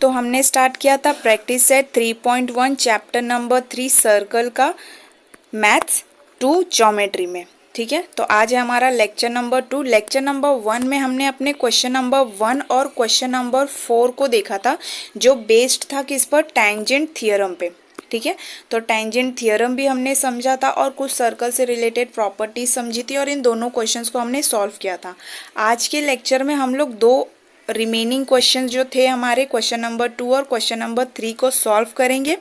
तो हमने स्टार्ट किया था practice set 3.1 chapter number 3 circle का मैथ्स 2 ज्योमेट्री में। ठीक है, तो आज है हमारा लेक्चर नंबर 2। लेक्चर नंबर 1 में हमने अपने क्वेश्चन नंबर 1 और क्वेश्चन नंबर 4 को देखा था, जो बेस्ड था किस पर, टेंजेंट थ्योरम पे। ठीक है, तो टेंजेंट थ्योरम भी हमने समझा था और कुछ सर्कल से रिलेटेड प्रॉपर्टीज समझी थी और इन दोनों क्वेश्चंस को हमने सॉल्व किया था। आज के लेक्चर में हम लोग दो रिमेनिंग क्वेश्चन जो थे हमारे, क्वेश्चन नंबर 2 और क्वेश्चन नंबर 3 को सॉल्व करेंगे।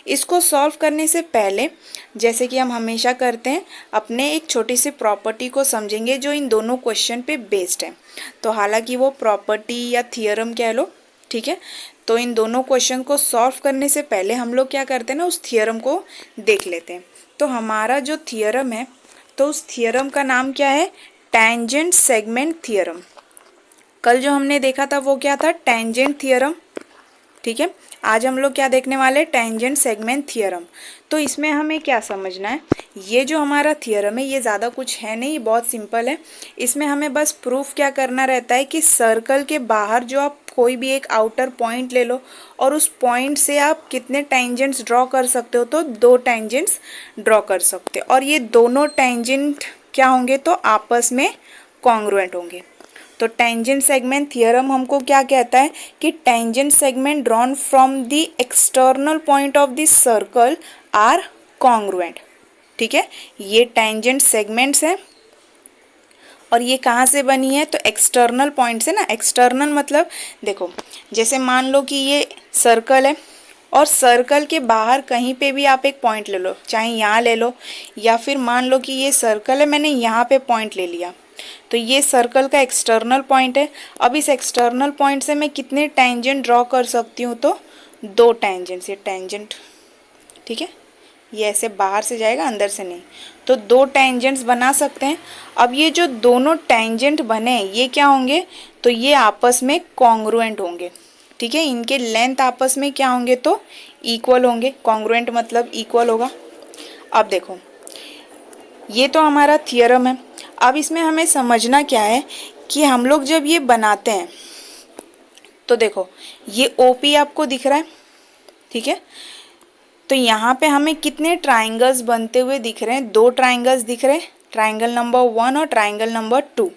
इसको सॉल्व करने से पहले, जैसे कि हम हमेशा करते हैं, अपने एक छोटी सी प्रॉपर्टी को समझेंगे जो इन दोनों क्वेश्चन पे बेस्ड है। तो हालांकि वो प्रॉपर्टी या थियरम कह लो, ठीक है। तो इन दोनों क्वेश्चन को सॉल्व करने से पहले हम लोग क्या करते हैं ना, उस थियरम को देख लेते हैं। तो हमारा जो थियरम है, तो उस थियरम का नाम क्या है, टेंजेंट सेगमेंट थियरम। कल जो हमने देखा था वो क्या था, टेंजेंट थियरम। ठीक है, आज हम लोग क्या देखने वाले, टेंजेंट सेगमेंट थियरम। तो इसमें हमें क्या समझना है, ये जो हमारा थियरम है ये ज़्यादा कुछ है नहीं, बहुत सिंपल है। इसमें हमें बस प्रूफ क्या करना रहता है कि सर्कल के बाहर जो आप कोई भी एक आउटर पॉइंट ले लो और उस पॉइंट से आप कितने टेंजेंट्स ड्रॉ कर सकते हो, तो 2 टेंजेंट्स ड्रॉ कर सकते हो। और ये दोनों टेंजेंट क्या होंगे, तो आपस में कॉन्ग्रुएंट होंगे। तो टेंजेंट सेगमेंट थियरम हमको क्या कहता है कि tangent segment drawn from the external point of the circle are congruent. ठीक है, ये टेंजेंट सेगमेंट्स हैं और ये कहाँ से बनी है, तो एक्सटर्नल पॉइंट से ना। एक्सटर्नल मतलब देखो, जैसे मान लो कि ये सर्कल है और सर्कल के बाहर कहीं पे भी आप एक पॉइंट ले लो, चाहे यहाँ ले लो या फिर मान लो कि ये सर्कल है, मैंने यहाँ पे पॉइंट ले लिया, तो ये सर्कल का एक्सटर्नल पॉइंट है। अब इस एक्सटर्नल पॉइंट से मैं कितने टेंजेंट ड्रॉ कर सकती हूँ, तो 2 टेंजेंट। ये टेंजेंट, ठीक है, ये ऐसे बाहर से जाएगा, अंदर से नहीं, तो 2 टेंजेंट्स बना सकते हैं। अब ये जो दोनों टेंजेंट बने ये क्या होंगे, तो ये आपस में कॉन्ग्रुएंट होंगे। ठीक है, इनके लेंथ आपस में क्या होंगे, तो इक्वल होंगे। कॉन्ग्रुएंट मतलब इक्वल होगा। अब देखो, ये तो हमारा थियरम है। अब इसमें हमें समझना क्या है कि हम लोग जब ये बनाते हैं तो देखो, ये ओपी आपको दिख रहा है, ठीक है। तो यहाँ पे हमें कितने ट्राइंगल्स बनते हुए दिख रहे हैं, 2 ट्राइंगल्स दिख रहे हैं, ट्राइंगल नंबर 1 और ट्राइंगल नंबर 2।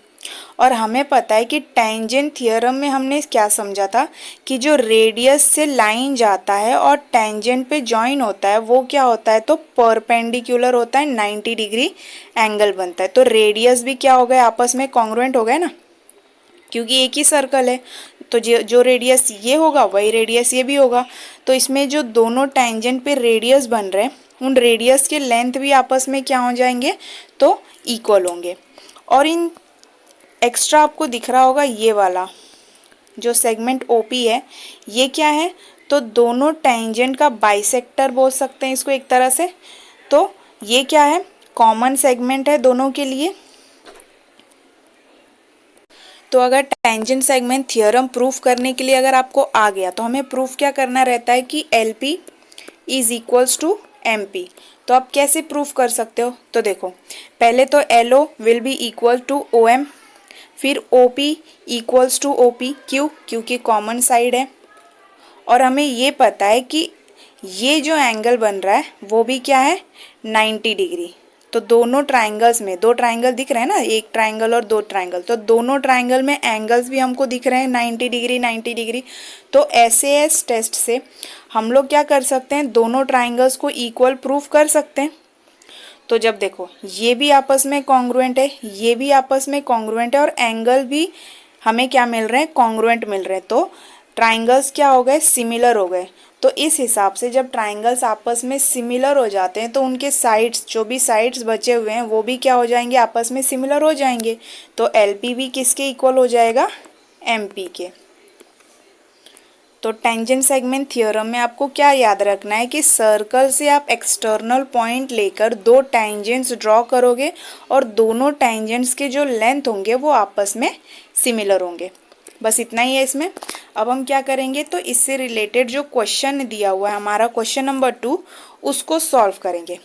और हमें पता है कि टेंजेंट थियरम में हमने क्या समझा था कि जो रेडियस से लाइन जाता है और टेंजेंट पे जॉइन होता है वो क्या होता है, तो परपेंडिकुलर होता है, 90 डिग्री एंगल बनता है। तो रेडियस भी क्या हो गए, आपस में कॉन्ग्रुएंट हो गए ना, क्योंकि एक ही सर्कल है। तो जो रेडियस ये होगा वही रेडियस ये भी होगा। तो इसमें जो दोनों टेंजेंट पे रेडियस बन रहे हैं उन रेडियस के लेंथ भी आपस में क्या हो जाएंगे, तो इक्वल होंगे। और इन एक्स्ट्रा आपको दिख रहा होगा ये वाला जो सेगमेंट ओपी है, ये क्या है, तो दोनों टेंजेंट का बाइसेक्टर बोल सकते हैं इसको एक तरह से। तो ये क्या है, कॉमन सेगमेंट है दोनों के लिए। तो अगर टेंजेंट सेगमेंट थियरम प्रूफ करने के लिए अगर आपको आ गया, तो हमें प्रूफ क्या करना रहता है कि L P is equals to M P. तो आप कैसे प्रूफ कर सकते हो, तो देखो, पहले तो L O will be equal to O M, फिर O P equals to O P. क्यों, क्योंकि कॉमन साइड है। और हमें ये पता है कि ये जो एंगल बन रहा है वो भी क्या है, 90 डिग्री। तो दोनों ट्राइंगल्स में, 2 ट्राइंगल दिख रहे हैं ना, एक ट्राइंगल और 2 ट्राइंगल, तो दोनों ट्राइंगल में एंगल्स भी हमको दिख रहे हैं 90 डिग्री 90 डिग्री। तो एसएएस टेस्ट से हम लोग क्या कर सकते हैं, दोनों ट्राइंगल्स को इक्वल प्रूफ कर सकते हैं। तो जब देखो ये भी आपस में कॉन्ग्रुएंट है, ये भी आपस में कॉन्ग्रुएंट है और एंगल भी हमें क्या मिल रहे हैं, कॉन्ग्रुएंट मिल रहे हैं, तो ट्राइंगल्स क्या हो गए, सिमिलर हो गए। तो इस हिसाब से जब ट्राइंगल्स आपस में सिमिलर हो जाते हैं तो उनके साइड्स, जो भी साइड्स बचे हुए हैं वो भी क्या हो जाएंगे, आपस में सिमिलर हो जाएंगे। तो एलपी भी किसके इक्वल हो जाएगा, एमपी के। तो टेंजेंट सेगमेंट थ्योरम में आपको क्या याद रखना है कि सर्कल से आप एक्सटर्नल पॉइंट लेकर 2 टेंजेंट्स ड्रॉ करोगे और दोनों टेंजेंट्स के जो लेंथ होंगे वो आपस में सिमिलर होंगे। बस इतना ही है इसमें। अब हम क्या करेंगे, तो इससे रिलेटेड जो क्वेश्चन दिया हुआ है हमारा क्वेश्चन नंबर 2, उसको सॉल्व करेंगे।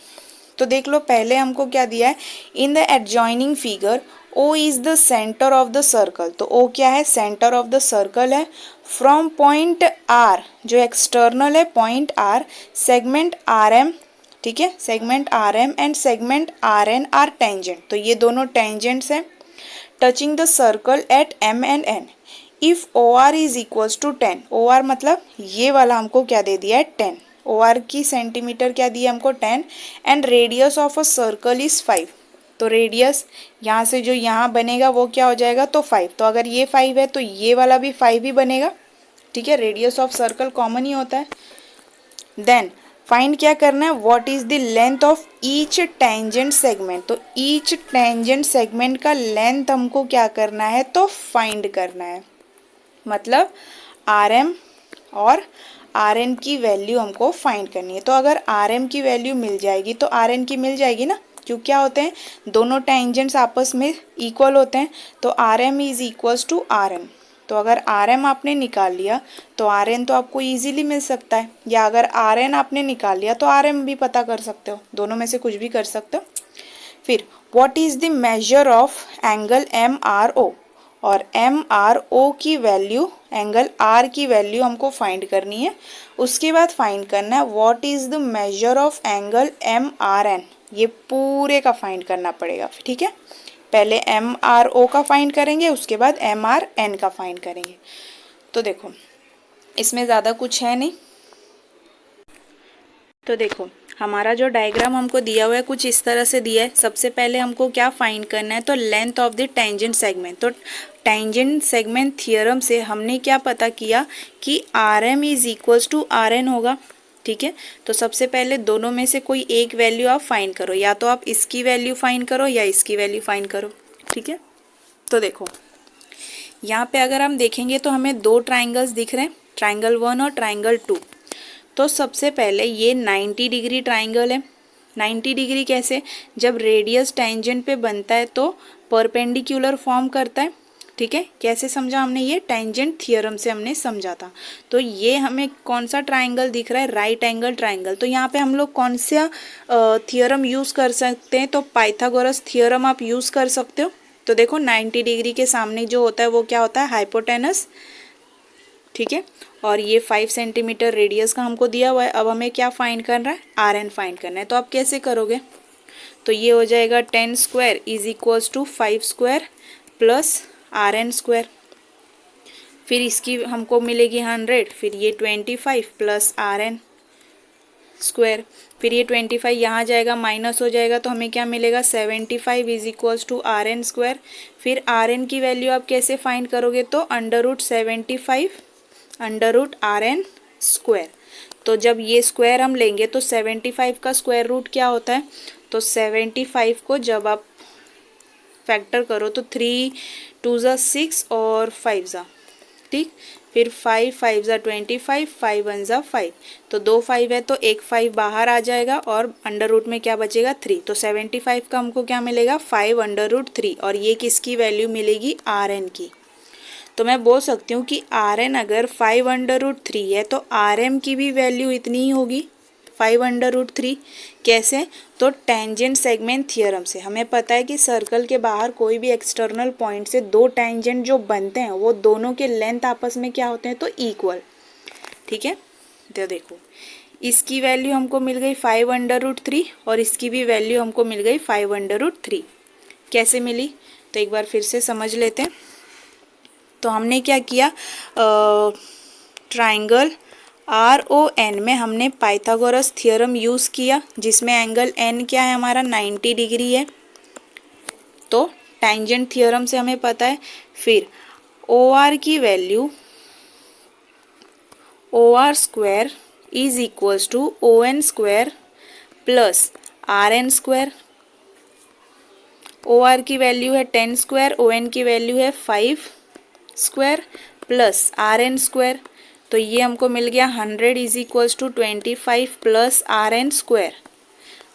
तो देख लो, पहले हमको क्या दिया है, in the adjoining figure O is the centre of the circle, तो ओ क्या है, सेंटर ऑफ द सर्कल है। फ्रॉम पॉइंट आर, जो एक्सटर्नल है point R, segment R M, ठीक है, segment R M and segment R N are tangent, तो ये दोनों टेंजेंट्स हैं। Touching the circle at M and N, if O R is equals to 10, O R मतलब ये वाला हमको क्या दे दिया है 10, ओ आर की सेंटीमीटर क्या दी है हमको 10, and radius of a circle is 5, तो रेडियस यहाँ से जो यहाँ बनेगा वो क्या हो जाएगा, तो 5, तो अगर ये 5 है तो ये वाला भी 5 ही बनेगा, ठीक है, रेडियस ऑफ सर्कल कॉमन ही होता है। देन फाइंड क्या करना है, what is the length of each tangent segment, तो ईच टेंजेंट सेगमेंट का लेंथ हमको क्या करना है, तो फाइंड करना है, मतलब आर एम और आर एन की वैल्यू हमको फाइंड करनी है। तो अगर आर एम की वैल्यू मिल जाएगी तो आर एन की मिल जाएगी ना, क्यों, क्या होते हैं, दोनों टेंजेंट्स आपस में इक्वल होते हैं, तो R M is equals to R N. तो अगर आर एम आपने निकाल लिया तो आर एन तो आपको इजीली मिल सकता है, या अगर आर एन आपने निकाल लिया तो आर एम भी पता कर सकते हो, दोनों में से कुछ भी कर सकते हो। फिर what is the measure of angle M R O, और एम आर ओ की वैल्यू, एंगल आर की वैल्यू हमको फाइंड करनी है। उसके बाद फाइंड करना है what is the measure of angle M R N, ये पूरे का फाइंड करना पड़ेगा, ठीक है, पहले एम आर ओ का फाइंड करेंगे, उसके बाद एम आर एन का फाइंड करेंगे। तो देखो इसमें ज़्यादा कुछ है नहीं, तो देखो हमारा जो डायग्राम हमको दिया हुआ है कुछ इस तरह से दिया है। सबसे पहले हमको क्या फाइंड करना है, तो length of the tangent segment, तो टेंजेंट सेगमेंट थियरम से हमने क्या पता किया कि R M is equals to R N होगा, ठीक है। तो सबसे पहले दोनों में से कोई एक वैल्यू आप फाइंड करो, या तो आप इसकी वैल्यू फाइंड करो या इसकी वैल्यू फाइंड करो, ठीक है। तो देखो यहाँ पे अगर हम देखेंगे तो हमें दो ट्राइंगल्स दिख रहे हैं, ट्राइंगल 1 और ट्राइंगल 2। तो सबसे पहले ये 90 डिग्री ट्राइंगल है। 90 डिग्री कैसे, जब रेडियस टेंजेंट पे बनता है तो परपेंडिकुलर फॉर्म करता है, ठीक है। कैसे समझा हमने, ये टेंजेंट थ्योरम से हमने समझा था। तो ये हमें कौन सा ट्राइंगल दिख रहा है, राइट एंगल ट्राइंगल। तो यहाँ पे हम लोग कौन सा थ्योरम यूज़ कर सकते हैं, तो पाइथागोरस थ्योरम आप यूज़ कर सकते हो। तो देखो 90 डिग्री के सामने जो होता है वो क्या होता है, हाइपोटेनस, ठीक है। और ये 5 सेंटीमीटर रेडियस का हमको दिया हुआ है। अब हमें क्या फाइंड करना है, आर एन फाइंड करना है। तो आप कैसे करोगे, तो ये हो जाएगा 10 square is equals to 5 square plus R N square, फिर इसकी हमको मिलेगी 100, फिर ये 25 प्लस आर एन स्क्वायर, फिर ये 25 यहाँ जाएगा माइनस हो जाएगा, तो हमें क्या मिलेगा 75 is equals to R N square. फिर आर एन की वैल्यू आप कैसे फाइंड करोगे, तो √75 √RN स्क्वायर। तो जब ये स्क्वायर हम लेंगे तो 75 का स्क्वायर रूट क्या होता है, तो 75 को जब आप फैक्टर करो तो 3 2 ज़ा 6 और 5 ज़ा, ठीक, फिर 5 5 ज़ा 25 5 1 ज़ा 5, तो 2 5 है तो एक 5 बाहर आ जाएगा और अंडर रूट में क्या बचेगा 3, तो 75 का हमको क्या मिलेगा 5√3, और ये किसकी वैल्यू मिलेगी, आर एन की। तो मैं बोल सकती हूँ कि आर एन अगर 5√3 है तो आर एम की भी वैल्यू इतनी ही होगी 5√3। कैसे, तो टेंजेंट सेगमेंट थ्योरम से हमें पता है कि सर्कल के बाहर कोई भी एक्सटर्नल पॉइंट से दो टेंजेंट जो बनते हैं वो दोनों के लेंथ आपस में क्या होते हैं, तो इक्वल, ठीक है। तो देखो इसकी वैल्यू हमको मिल गई 5√3 और इसकी भी वैल्यू हमको मिल गई 5√3। कैसे मिली, तो एक बार फिर से समझ लेते हैं। तो हमने क्या किया, ट्राइंगल RON में हमने पाइथागोरस थ्योरम यूज़ किया, जिसमें एंगल N क्या है हमारा 90 डिग्री है, तो टेंजेंट थ्योरम से हमें पता है। फिर OR की value OR square is equals to ON square plus RN square. OR की वैल्यू है 10 स्क्वायर, ON की वैल्यू है 5 square plus R N square, तो ये हमको मिल गया 100 is equals to 25 plus R N square.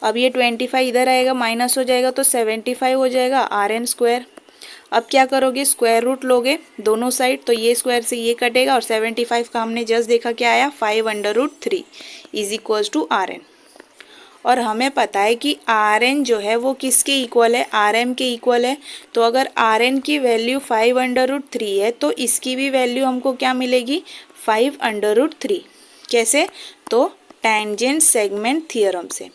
अब ये 25 इधर आएगा माइनस हो जाएगा तो 75 हो जाएगा आर एन स्क्वायर। अब क्या करोगे, स्क्वायर रूट लोगे दोनों साइड, तो ये स्क्वायर से ये कटेगा और 75 का हमने जस्ट देखा क्या आया 5√3 is equals to R N. और हमें पता है कि आर एन जो है वो किसके इक्वल है, आर एम के इक्वल है। तो अगर आर एन की वैल्यू 5√3 है तो इसकी भी वैल्यू हमको क्या मिलेगी, 5√3। कैसे, तो टेंजेंट सेगमेंट थ्योरम से।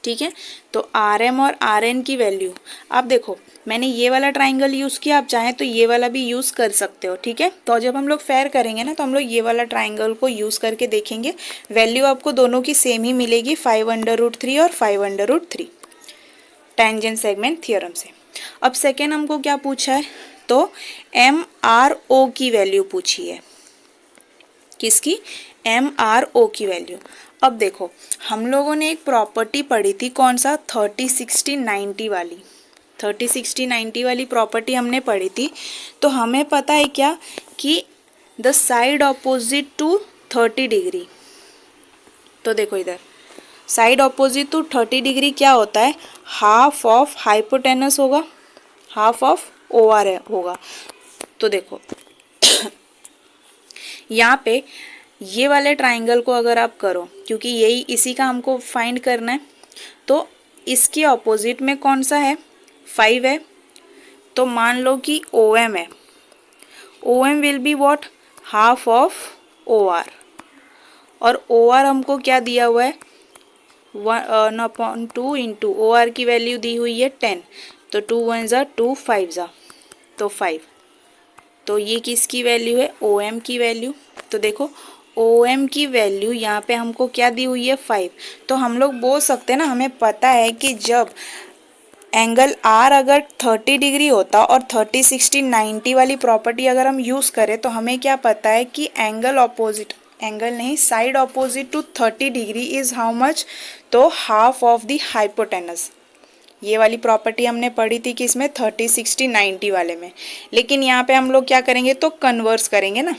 ठीक है, तो आर एम और आर एन की वैल्यू, आप देखो मैंने ये वाला ट्राइंगल यूज़ किया, आप चाहें तो ये वाला भी यूज़ कर सकते हो। ठीक है, तो जब हम लोग फेयर करेंगे ना तो हम लोग ये वाला ट्राइंगल को यूज़ करके देखेंगे, वैल्यू आपको दोनों की सेम ही मिलेगी, 5√3 और 5√3 टेंजेंट सेगमेंट थ्योरम से। अब सेकेंड हमको क्या पूछा है, तो एम आर ओ की वैल्यू पूछी है। किसकी, एम आर ओ की वैल्यू। अब देखो हम लोगों ने एक प्रॉपर्टी पढ़ी थी, कौन सा, 30-60-90 वाली, 30-60-90 वाली प्रॉपर्टी हमने पढ़ी थी। तो हमें पता है क्या कि the side opposite to 30 degree, तो देखो इधर साइड ऑपोजिट टू 30 डिग्री क्या होता है, हाफ ऑफ हाइपोटेनस होगा, हाफ ऑफ ओ आर होगा। तो देखो यहाँ पे ये वाले ट्राइंगल को अगर आप करो, क्योंकि यही इसी का हमको फाइंड करना है, तो इसके ऑपोजिट में कौन सा है, 5 है। तो मान लो कि ओ एम है, O M will be what, half of O R, और ओ आर हमको क्या दिया हुआ है, 1/2 इंटू ओ आर की वैल्यू दी हुई है 10, तो 2 1 ज़ा 2 5 ज़ा तो 5। तो ये किसकी वैल्यू है, ओ एम की वैल्यू। तो देखो ओ एम की वैल्यू यहाँ पे हमको क्या दी हुई है, 5। तो हम लोग बोल सकते हैं ना, हमें पता है कि जब एंगल आर अगर 30 डिग्री होता और 30-60-90 वाली प्रॉपर्टी अगर हम यूज़ करें, तो हमें क्या पता है कि एंगल ऑपोजिट, एंगल नहीं, side opposite to 30 degree is how much, तो हाफ ऑफ द हाइपोटेनस। ये वाली प्रॉपर्टी हमने पढ़ी थी कि इसमें 30-60-90 वाले में। लेकिन यहाँ पे हम लोग क्या करेंगे, तो कन्वर्स करेंगे ना,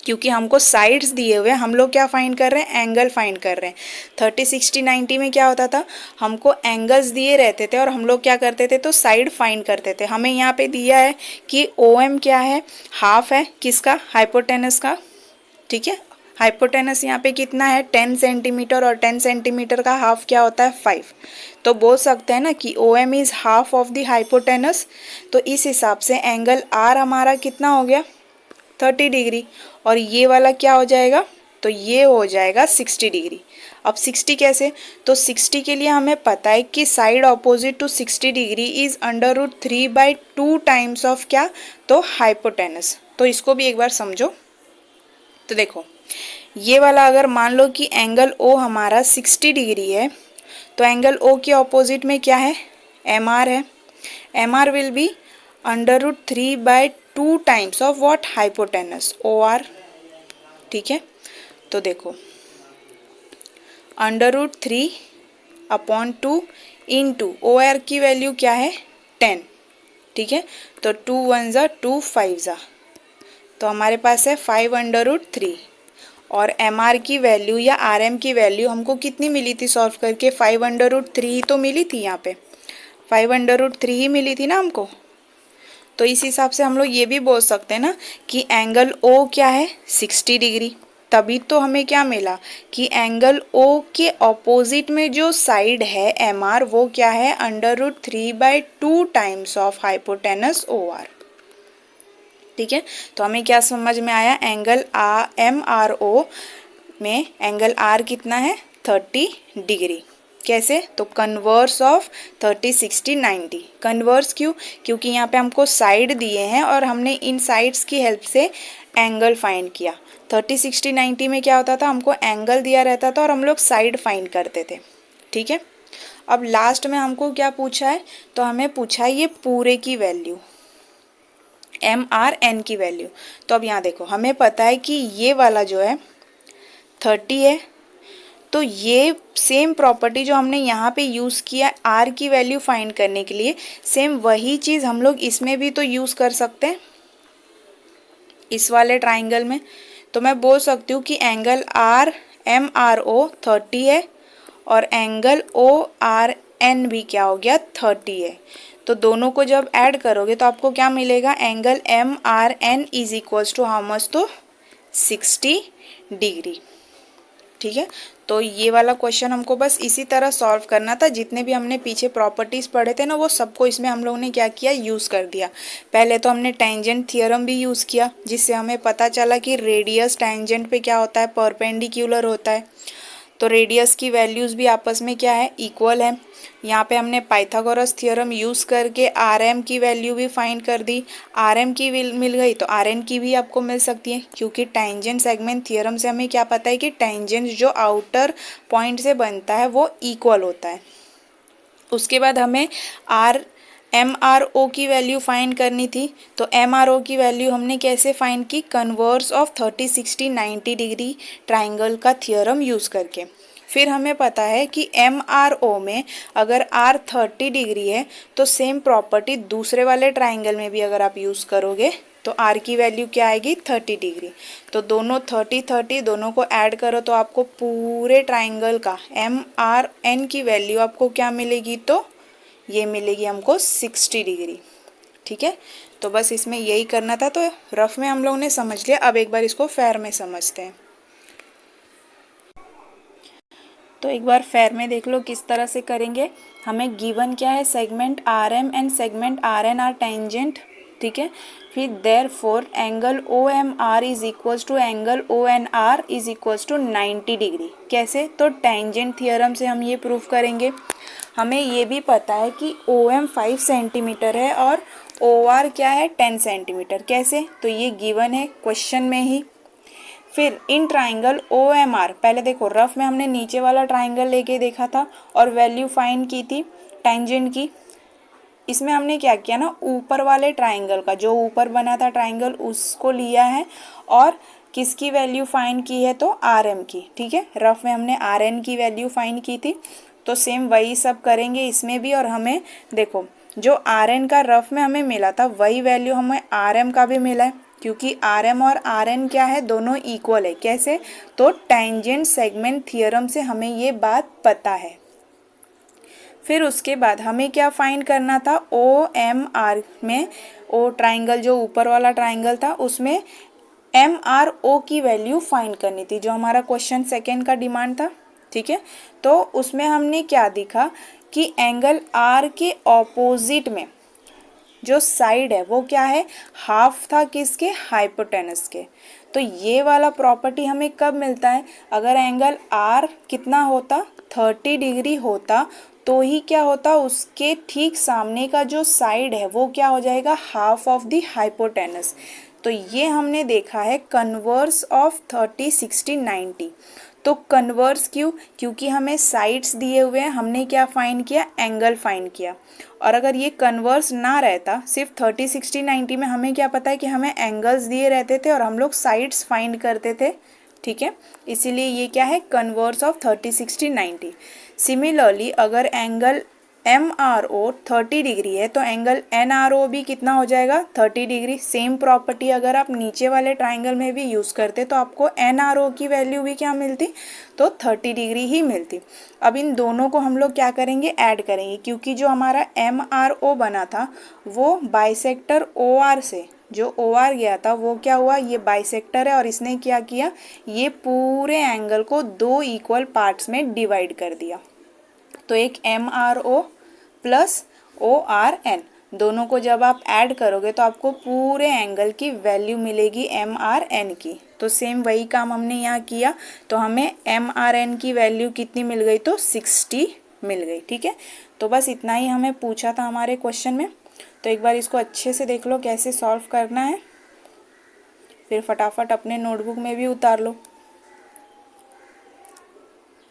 क्योंकि हमको साइड्स दिए हुए, हम लोग क्या फाइंड कर रहे हैं, एंगल फाइंड कर रहे हैं। 30-60-90 में क्या होता था, हमको एंगल्स दिए रहते थे और हम लोग क्या करते थे, तो साइड फाइंड करते थे। हमें यहाँ पे दिया है कि ओ एम क्या है, हाफ है किसका, हाइपोटेनस का। ठीक है, हाइपोटेनस यहाँ पे कितना है, 10 सेंटीमीटर, और 10 सेंटीमीटर का हाफ क्या होता है, 5। तो बोल सकते हैं ना कि O M is half of the hypotenuse. तो इस हिसाब से एंगल आर हमारा कितना हो गया, 30 डिग्री, और ये वाला क्या हो जाएगा, तो ये हो जाएगा 60 डिग्री। अब 60 कैसे, तो 60 के लिए हमें पता है कि side opposite to 60 degree is √3/2 times of क्या, तो हाइपोटेनस। तो इसको भी एक बार समझो। तो देखो ये वाला अगर मान लो कि एंगल ओ हमारा 60 डिग्री है, तो एंगल ओ के ऑपोजिट में क्या है, एम आर है। M R will be √3/2 times of what, hypotenuse, O R. ठीक है, तो देखो √3/2 इंटू ओ आर की वैल्यू क्या है, 10। ठीक है, तो 2 1 ज़ा 2 5 ज़ा, तो हमारे पास है 5√3। और एम आर की वैल्यू या आर एम की वैल्यू हमको कितनी मिली थी सॉल्व करके, 5√3 ही तो मिली थी, यहाँ पे 5√3 ही मिली थी ना हमको। तो इस हिसाब से हम लोग ये भी बोल सकते हैं ना कि एंगल ओ क्या है, 60 डिग्री। तभी तो हमें क्या मिला कि एंगल ओ के ऑपोजिट में जो साइड है एम आर, वो क्या है, √3/2 times of hypotenuse O R. ठीक है, तो हमें क्या समझ में आया, एंगल एम आर ओ में एंगल आर कितना है, 30 डिग्री। कैसे, तो कन्वर्स ऑफ 30-60-90। कन्वर्स क्यों, क्योंकि यहाँ पे हमको साइड दिए हैं और हमने इन साइड्स की हेल्प से एंगल फाइंड किया। 30-60-90 में क्या होता था, हमको एंगल दिया रहता था और हम लोग साइड फाइंड करते थे। ठीक है, अब लास्ट में हमको क्या पूछा है, तो हमें पूछा है ये पूरे की वैल्यू, एम आर एन की वैल्यू। तो अब यहाँ देखो हमें पता है कि ये वाला जो है 30 है, तो ये सेम प्रॉपर्टी जो हमने यहाँ पे यूज़ किया आर की वैल्यू फाइंड करने के लिए, सेम वही चीज़ हम लोग इसमें भी तो यूज़ कर सकते हैं, इस वाले ट्राइंगल में। तो मैं बोल सकती हूँ कि angle R M R O 30 है और एंगल ओ आर एन भी क्या हो गया, 30 है। तो दोनों को जब ऐड करोगे तो आपको क्या मिलेगा, angle M R N is equals to how much, तो 60 डिग्री। ठीक है। तो ये वाला क्वेश्चन हमको बस इसी तरह सॉल्व करना था। जितने भी हमने पीछे प्रॉपर्टीज पढ़े थे ना वो सबको इसमें हम लोगों ने क्या किया, यूज़ कर दिया। पहले तो हमने टेंजेंट थ्योरम भी यूज़ किया, जिससे हमें पता चला कि रेडियस टेंजेंट पे क्या होता है, परपेंडिकुलर होता है। तो रेडियस की वैल्यूज़ भी आपस में क्या है, इक्वल है। यहाँ पे हमने पाइथागोरस थ्योरम यूज़ करके आर एम की वैल्यू भी फाइंड कर दी। आर एम की मिल गई तो आर एन की भी आपको मिल सकती है, क्योंकि टेंजेंट सेगमेंट थ्योरम से हमें क्या पता है कि टेंजेंट जो आउटर पॉइंट से बनता है वो इक्वल होता है। उसके बाद हमें एम आर ओ की वैल्यू फाइंड करनी थी। तो एम आर ओ की वैल्यू हमने कैसे फाइंड की, कन्वर्स ऑफ 30, 60, 90 डिग्री ट्राइंगल का थ्योरम यूज़ करके। फिर हमें पता है कि एम आर ओ में अगर आर 30 डिग्री है तो सेम प्रॉपर्टी दूसरे वाले ट्राइंगल में भी अगर आप यूज़ करोगे तो आर की वैल्यू क्या आएगी, 30 डिग्री। तो दोनों 30, 30 दोनों को ऐड करो तो आपको पूरे ट्राइंगल का एम आर एन की वैल्यू आपको क्या मिलेगी, तो ये मिलेगी हमको 60 डिग्री। ठीक है। तो बस इसमें यही करना था। तो रफ में हम लोगों ने समझ लिया, अब एक बार इसको फेयर में समझते हैं। तो एक बार फेयर में देख लो किस तरह से करेंगे। हमें गिवन क्या है, segment R M and segment R N are tangent. ठीक है। फिर therefore angle O M R is equals to angle O N R is equals to 90 degree. कैसे, तो टेंजेंट थियरम से हम ये प्रूव करेंगे। हमें ये भी पता है कि ओ एम 5 सेंटीमीटर है और ओ आर क्या है, 10 सेंटीमीटर। कैसे, तो ये गिवन है क्वेश्चन में ही। फिर in triangle O M R, पहले देखो रफ में हमने नीचे वाला ट्राइंगल लेके देखा था और वैल्यू फाइंड की थी टेंजेंट की। इसमें हमने क्या किया ना, ऊपर वाले ट्राइंगल का, जो ऊपर बना था ट्राइंगल उसको लिया है और किसकी वैल्यू फाइंड की है, तो आर एम की। ठीक है। रफ में हमने आर एन की वैल्यू फाइंड की थी, तो सेम वही सब करेंगे इसमें भी। और हमें देखो जो आर एन का रफ में हमें मिला था वही वैल्यू हमें आर एम का भी मिला है, क्योंकि आर एम और आर एन क्या है, दोनों इक्वल है। कैसे, तो टेंजेंट सेगमेंट थियरम से हमें ये बात पता है। फिर उसके बाद हमें क्या फाइंड करना था, ओ एम आर में, ओ ट्राइंगल जो ऊपर वाला ट्राइंगल था उसमें एम आर ओ की वैल्यू फाइंड करनी थी, जो हमारा क्वेश्चन सेकेंड का डिमांड था। ठीक है। तो उसमें हमने क्या दिखा कि एंगल आर के ऑपोजिट में जो साइड है वो क्या है, हाफ था किसके, हाइपोटेनस के। तो ये वाला प्रॉपर्टी हमें कब मिलता है, अगर एंगल आर कितना होता, 30 डिग्री होता, तो ही क्या होता, उसके ठीक सामने का जो साइड है वो क्या हो जाएगा, हाफ ऑफ द हाइपोटेनस। तो ये हमने देखा है कन्वर्स ऑफ 30, 60, 90। तो कन्वर्स क्यों, क्योंकि हमें साइड्स दिए हुए हैं, हमने क्या फाइंड किया, एंगल फाइंड किया। और अगर ये कन्वर्स ना रहता, सिर्फ 30, 60, 90 में हमें क्या पता है कि हमें एंगल्स दिए रहते थे और हम लोग साइड्स फाइंड करते थे। ठीक है। इसीलिए ये क्या है, कन्वर्स ऑफ 30, 60, 90। सिमिलरली अगर angle M R O 30 degree है तो एंगल एन आर ओ भी कितना हो जाएगा, 30 डिग्री। सेम प्रॉपर्टी अगर आप नीचे वाले ट्राइंगल में भी यूज़ करते तो आपको एन आर ओ की वैल्यू भी क्या मिलती, तो 30 डिग्री ही मिलती। अब इन दोनों को हम लोग क्या करेंगे, ऐड करेंगे, क्योंकि जो हमारा एम आर ओ बना था वो बाइसेक्टर ओ आर से, जो ओ आर गया था वो क्या हुआ, ये बाइसेक्टर है और इसने क्या किया, ये पूरे एंगल को दो इक्वल पार्ट्स में डिवाइड कर दिया। तो एक M R O plus O R N, दोनों को जब आप ऐड करोगे तो आपको पूरे एंगल की वैल्यू मिलेगी एम आर एन की। तो सेम वही काम हमने यहाँ किया, तो हमें एम आर एन की वैल्यू कितनी मिल गई, तो 60 मिल गई। ठीक है। तो बस इतना ही हमें पूछा था हमारे क्वेश्चन में। तो एक बार इसको अच्छे से देख लो कैसे सॉल्व करना है, फिर फटाफट अपने नोटबुक में भी उतार लो।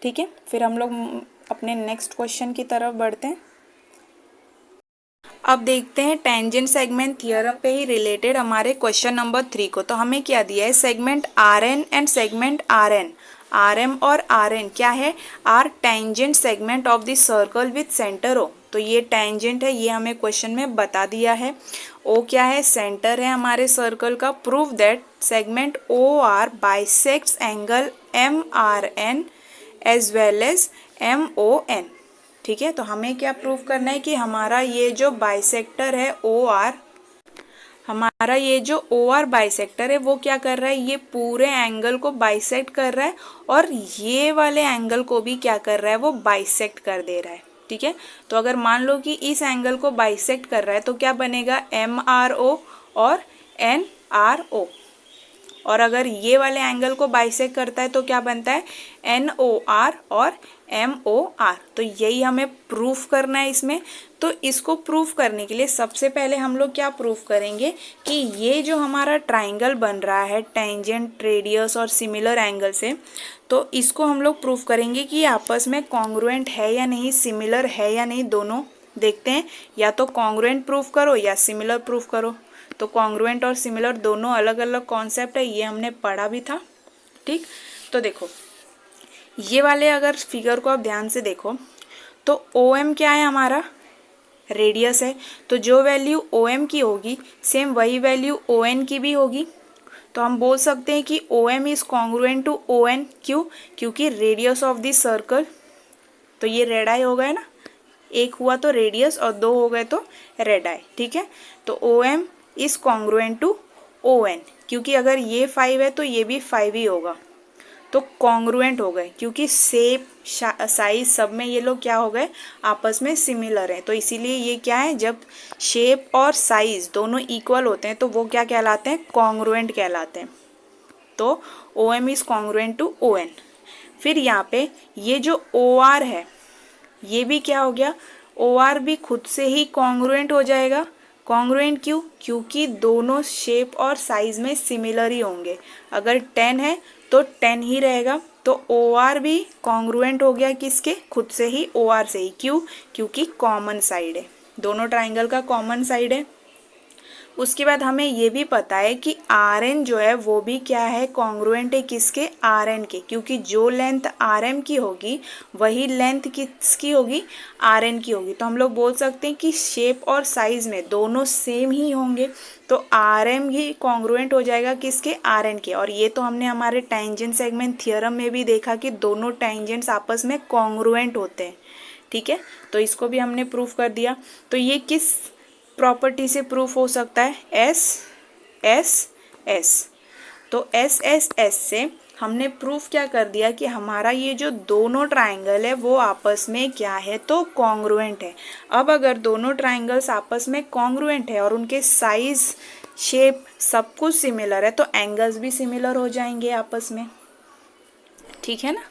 ठीक है। फिर हम लोग अपने नेक्स्ट क्वेश्चन की तरफ बढ़ते हैं। अब देखते हैं टेंजेंट सेगमेंट थियरम पे ही रिलेटेड हमारे क्वेश्चन नंबर 3 को। तो हमें क्या दिया है, segment R N and segment R N, R M और आर एन क्या है, are tangent segment of the circle with centre O. तो ये टेंजेंट है, ये हमें क्वेश्चन में बता दिया है। ओ क्या है, सेंटर है हमारे सर्कल का। Prove that segment O R bisects angle M R N as well as M O N. ठीक है। तो हमें क्या प्रूव करना है कि हमारा ये जो बाइसेक्टर है ओ आर, हमारा ये जो ओ आर बाइसेक्टर है वो क्या कर रहा है, ये पूरे एंगल को बाइसेक्ट कर रहा है और ये वाले एंगल को भी क्या कर रहा है, वो बाइसेक्ट कर दे रहा है। ठीक है, तो अगर मान लो कि इस एंगल को बाइसेक्ट कर रहा है तो क्या बनेगा, एम आर ओ और एन आर ओ। और अगर ये वाले एंगल को बाइसेक्ट करता है तो क्या बनता है, एन ओ आर और एम ओ आर। तो यही हमें प्रूफ करना है इसमें। तो इसको प्रूफ करने के लिए सबसे पहले हम लोग क्या प्रूफ करेंगे कि ये जो हमारा ट्राइंगल बन रहा है टेंजेंट, रेडियस और सिमिलर एंगल से, तो इसको हम लोग प्रूफ करेंगे कि आपस में कॉन्ग्रुएंट है या नहीं, सिमिलर है या नहीं, दोनों देखते हैं। या तो कॉन्ग्रुएंट प्रूफ करो या सिमिलर प्रूफ करो। तो कॉन्ग्रुएंट और सिमिलर दोनों अलग अलग कॉन्सेप्ट है, ये हमने पढ़ा भी था। ठीक, तो देखो ये वाले अगर फिगर को आप ध्यान से देखो तो ओ एम क्या है, हमारा रेडियस है। तो जो वैल्यू ओ एम की होगी सेम वही वैल्यू ओ एन की भी होगी। तो हम बोल सकते हैं कि O M is congruent to O N. क्यों, क्योंकि रेडियस ऑफ दिस सर्कल, तो ये रेड आई हो गए ना, एक हुआ तो रेडियस और दो हो गए तो रेड आई। ठीक है, तो O M is congruent to O N, क्योंकि अगर ये 5 है तो ये भी 5 ही होगा, तो कॉन्ग्रुएंट हो गए, क्योंकि शेप साइज सब में ये लोग क्या हो गए, आपस में सिमिलर है। तो इसीलिए ये क्या है, जब शेप और साइज दोनों इक्वल होते हैं तो वो क्या कहलाते हैं, कॉन्ग्रुएंट कहलाते हैं। तो O M is congruent to O N. फिर यहाँ पे ये जो ओ आर है ये भी क्या हो गया, ओ आर भी खुद से ही कॉन्ग्रुएंट हो जाएगा। कॉन्ग्रुएंट क्यों, क्योंकि दोनों शेप और साइज में सिमिलर ही होंगे। अगर 10 है तो 10 ही रहेगा। तो ओ आर भी कॉन्ग्रुएंट हो गया किसके, खुद से ही, ओ आर से ही। क्यों, क्योंकि कॉमन साइड है, दोनों ट्राइंगल का कॉमन साइड है। उसके बाद हमें ये भी पता है कि आर एन जो है वो भी क्या है, कॉन्ग्रुएंट है किसके, आर एन के, क्योंकि जो लेंथ आर एम की होगी वही लेंथ किसकी होगी, आर एन की होगी। तो हम लोग बोल सकते हैं कि शेप और साइज में दोनों सेम ही होंगे। तो आर एम ही कॉन्ग्रुएंट हो जाएगा किसके, आर एन के। और ये तो हमने हमारे टेंजेंट सेगमेंट थियरम में भी देखा कि दोनों टेंजेंट्स आपस में कॉन्ग्रुएंट होते हैं। ठीक है, तो इसको भी हमने प्रूफ कर दिया। तो ये किस प्रॉपर्टी से प्रूफ हो सकता है, एस एस एस। तो एस एस एस से हमने प्रूफ क्या कर दिया कि हमारा ये जो दोनों ट्राइंगल है वो आपस में क्या है, तो कॉन्ग्रुएंट है। अब अगर दोनों ट्राइंगल्स आपस में कॉन्ग्रुएंट है और उनके साइज, शेप सब कुछ सिमिलर है तो एंगल्स भी सिमिलर हो जाएंगे आपस में। ठीक है ना,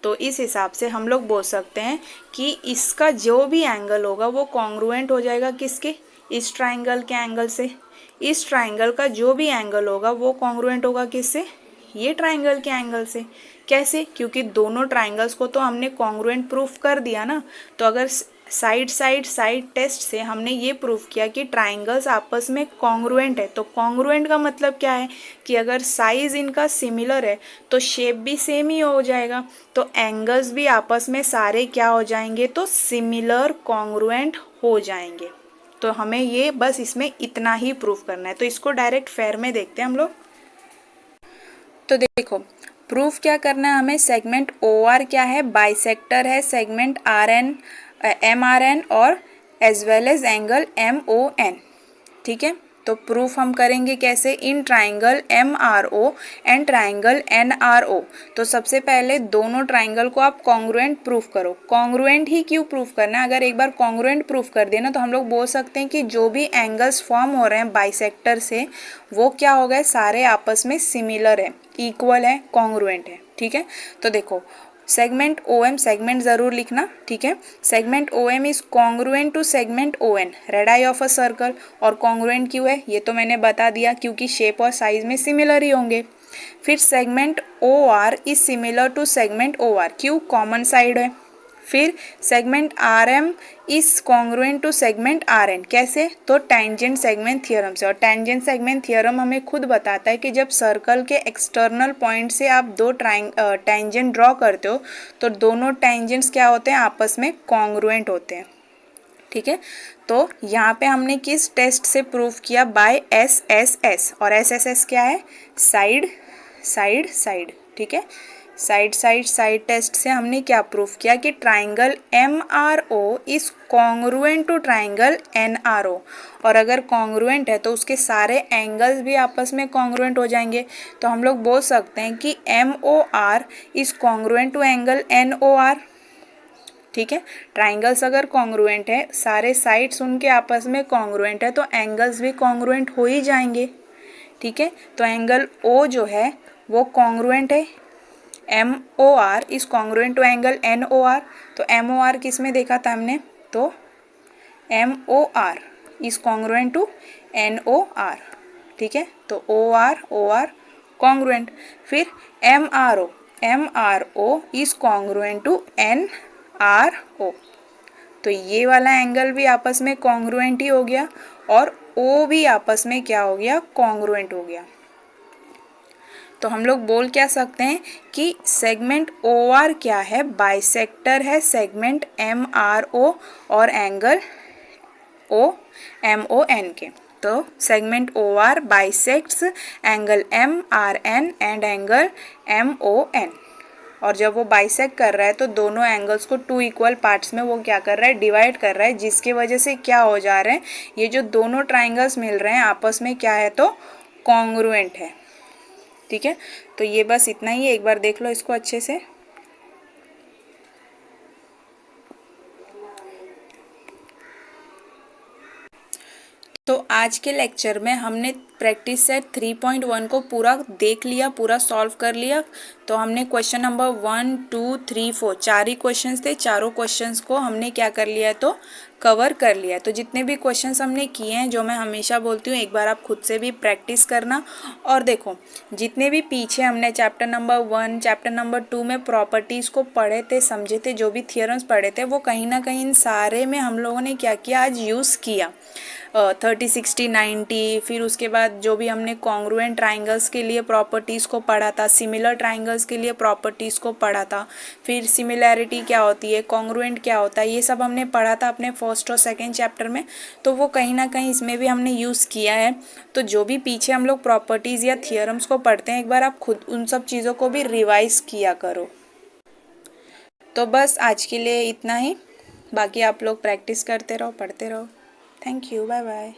तो इस हिसाब से हम लोग बोल सकते हैं कि इसका जो भी एंगल होगा वो कॉन्ग्रुएंट हो जाएगा किसके, इस ट्राइंगल के एंगल से। इस ट्राइंगल का जो भी एंगल होगा वो कॉन्ग्रुएंट होगा किससे, ये ट्राइंगल के एंगल से। कैसे, क्योंकि दोनों ट्राइंगल्स को तो हमने कॉन्ग्रुएंट प्रूफ कर दिया ना। तो अगर साइड टेस्ट से हमने ये प्रूफ किया कि ट्राइंगल्स आपस में कॉन्ग्रुएंट है। तो कॉन्ग्रुएंट का मतलब क्या है कि अगर साइज इनका सिमिलर है तो शेप भी सेम ही हो जाएगा, तो एंगल्स भी आपस में सारे क्या हो जाएंगे, तो सिमिलर कॉन्ग्रुएंट हो जाएंगे। तो हमें ये बस इसमें इतना ही प्रूफ करना है। तो इसको डायरेक्ट फेयर में देखते हैं हम लोग। तो देखो प्रूफ क्या करना है हमें, सेगमेंट ओ आर क्या है, बाइसेक्टर है segment R N, M R N और as well as angle M O N. ठीक है, तो प्रूफ हम करेंगे कैसे, in triangle M R O and triangle N R O. तो सबसे पहले दोनों ट्राइंगल को आप कॉन्ग्रुएंट प्रूफ करो। कॉन्ग्रुएंट ही क्यों प्रूफ करना है, अगर एक बार कॉन्ग्रुएंट प्रूफ कर दिया ना तो हम लोग बोल सकते हैं कि जो भी एंगल्स फॉर्म हो रहे हैं बाइसेक्टर से वो क्या हो गए, सारे आपस में सिमिलर है, इक्वल है, कॉन्ग्रुएंट है। ठीक है, तो देखो सेगमेंट ओ एम, सेगमेंट जरूर लिखना। ठीक है, segment O M is congruent to segment O N, radii of a circle. और कॉन्ग्रुएंट क्यों है, ये तो मैंने बता दिया, क्योंकि शेप और साइज में सिमिलर ही होंगे। फिर segment O R is similar to segment O R, क्यों, कॉमन साइड है। फिर segment R M is congruent to segment R N, कैसे, तो टेंजेंट सेगमेंट थियरम से। और टेंजेंट सेगमेंट थियरम हमें खुद बताता है कि जब सर्कल के एक्सटर्नल पॉइंट से आप दो टेंजेंट ड्रॉ करते हो तो दोनों टेंजेंट्स क्या होते हैं, आपस में कॉन्ग्रुएंट होते हैं। ठीक है, तो यहाँ पे हमने किस टेस्ट से प्रूव किया, बाय एस एस एस। और एस एस एस क्या है, साइड साइड साइड। ठीक है, साइड टेस्ट से हमने क्या प्रूफ किया कि triangle MRO is congruent to triangle NRO, और अगर कॉन्ग्रुएंट है तो उसके सारे एंगल्स भी आपस में कॉन्ग्रुएंट हो जाएंगे। तो हम लोग बोल सकते हैं कि MOR is congruent to angle NOR। ठीक है, ट्राइंगल्स अगर कॉन्ग्रुएंट है, सारे साइड्स उनके आपस में कॉन्ग्रुएंट है, तो एंगल्स भी कॉन्ग्रुएंट हो ही जाएंगे। ठीक है, तो एंगल O जो है वो कॉन्ग्रुएंट है, MOR is congruent to angle NOR। तो MOR किस में देखा था हमने, तो MOR is congruent to NOR। ठीक है, तो OR कॉन्ग्रुएंट। फिर MRO is congruent to NRO। तो ये वाला एंगल भी आपस में कॉन्ग्रुएंट ही हो गया, और O भी आपस में क्या हो गया, कॉन्ग्रुएंट हो गया। तो हम लोग बोल क्या सकते हैं कि सेगमेंट OR क्या है, बाइसेक्टर है सेगमेंट MRO और एंगल MON के। तो segment OR bisects angle MRN and angle MON, और जब वो बाइसेक्ट कर रहा है तो दोनों एंगल्स को 2 इक्वल पार्ट्स में वो क्या कर रहा है, डिवाइड कर रहा है, जिसकी वजह से क्या हो जा रहे हैं, ये जो दोनों ट्राइंगल्स मिल रहे हैं आपस में क्या है, तो कॉन्ग्रुएंट है। ठीक है, तो ये बस इतना ही है, एक बार देख लो इसको अच्छे से। तो आज के लेक्चर में हमने प्रैक्टिस सेट 3.1 को पूरा देख लिया, पूरा सॉल्व कर लिया। तो हमने क्वेश्चन नंबर 1, 2, 3, 4 चार ही क्वेश्चंस थे, चारों क्वेश्चंस को हमने क्या कर लिया है, तो कवर कर लिया है। तो जितने भी क्वेश्चंस हमने किए हैं, जो मैं हमेशा बोलती हूँ, एक बार आप खुद से भी प्रैक्टिस करना। और देखो, जितने भी पीछे हमने चैप्टर नंबर 1, चैप्टर नंबर 2 में प्रॉपर्टीज़ को पढ़े थे, समझे थे, जो भी थियरम्स पढ़े थे, वो कहीं ना कहीं इन सारे में हम लोगों ने क्या किया, आज यूज़ किया। 30, 60, 90, फिर उसके बाद जो भी हमने कॉन्ग्रुएंट ट्राइंगल्स के लिए प्रॉपर्टीज़ को पढ़ा था, सिमिलर ट्राइंगल्स के लिए प्रॉपर्टीज़ को पढ़ा था, फिर सिमिलैरिटी क्या होती है, कॉन्ग्रुएंट क्या होता है, ये सब हमने पढ़ा था अपने फर्स्ट और सेकंड चैप्टर में। तो वो कहीं ना कहीं इसमें भी हमने यूज़ किया है। तो जो भी पीछे हम लोग प्रॉपर्टीज़ या थियरम्स को पढ़ते हैं, एक बार आप खुद उन सब चीज़ों को भी रिवाइज किया करो। तो बस आज के लिए इतना ही, बाकी आप लोग प्रैक्टिस करते रहो, पढ़ते रहो। Thank you, bye bye.